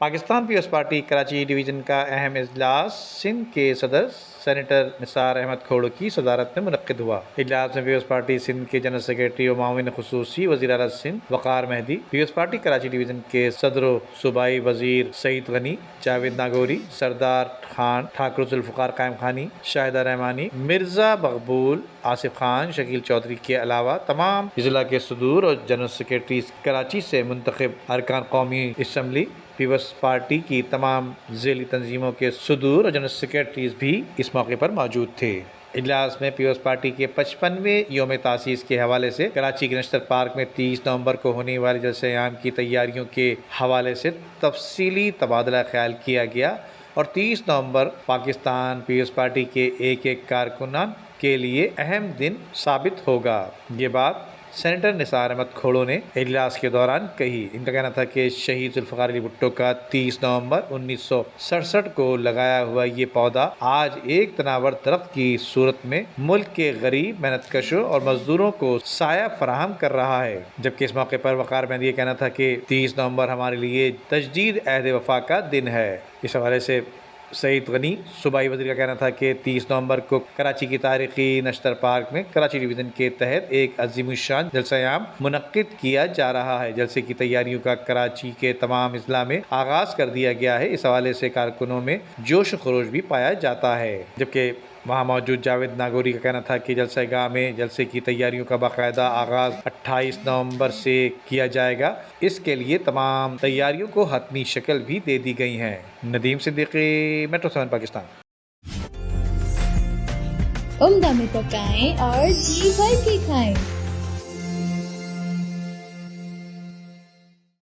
Pakistan peoples party Karachi division کا اہم اجلاس سندھ کے صدر سینیٹر نثار احمد کھوڑو کی صدارت میں منعقد ہوا۔ اجلاس میں پیپلز پارٹی سندھ کے جنرل سیکرٹری و معاون خصوصی وزیر اعلیٰ سندھ وقار مہدی، پیپلز پارٹی کراچی ڈویژن کے صدر و صوبائی وزیر سعید غنی، جاوید ناگوری، سردار خان، ٹھاکر ذوالفقار قائم خانی، شاہدہ رحمانی، مرزا مقبول، آصف خان، شکیل چودھری کے علاوہ تمام اضلاع کے صدور اور جنرل سیکرٹریز، کراچی سے منتخب ارکان قومی اسمبلی، پیپلز پارٹی کی تمام ذیلی تنظیموں کے صدور اور جنرل سیکرٹریز بھی اس موقع پر موجود تھے۔ اجلاس میں پیپلز پارٹی کے 55ویں یوم تاسیس کے حوالے سے کراچی کے نشتر پارک میں 30 نومبر کو ہونے والے جلسہ عام کی تیاریوں کے حوالے سے تفصیلی تبادلہ خیال کیا گیا اور 30 نومبر پاکستان پیپلز پارٹی کے ایک کارکنان کے لیے اہم دن ثابت ہوگا۔ یہ بات سینیٹر نثار احمد کھوڑو نے اجلاس کے دوران کہی۔ ان کا کہنا تھا کہ شہید ذوالفقار علی بھٹو کا 30 نومبر 1967 کو لگایا ہوا یہ پودا آج ایک تناور درخت کی صورت میں ملک کے غریب محنت کشوں اور مزدوروں کو سایہ فراہم کر رہا ہے۔ جبکہ اس موقع پر وقار مہدی یہ کہنا تھا کہ 30 نومبر ہمارے لیے تجدید عہد وفا کا دن ہے۔ اس حوالے سے سعید غنی صوبائی وزیر کا کہنا تھا کہ 30 نومبر کو کراچی کی تاریخی نشتر پارک میں کراچی ڈویژن کے تحت ایک عظیم الشان جلسہ عام منعقد کیا جا رہا ہے۔ جلسے کی تیاریوں کا کراچی کے تمام اضلاع میں آغاز کر دیا گیا ہے۔ اس حوالے سے کارکنوں میں جوش و خروش بھی پایا جاتا ہے۔ جبکہ وہاں موجود جاوید ناگوری کا کہنا تھا کہ جلسہ گاہ میں جلسے کی تیاریوں کا باقاعدہ آغاز 28 نومبر سے کیا جائے گا۔ اس کے لیے تمام تیاریوں کو حتمی شکل بھی دے دی گئی ہے۔ ندیم صدیقی، میٹرو 7 پاکستان۔ عمدہ میں پکائیں اور جی بھر کے کھائیں۔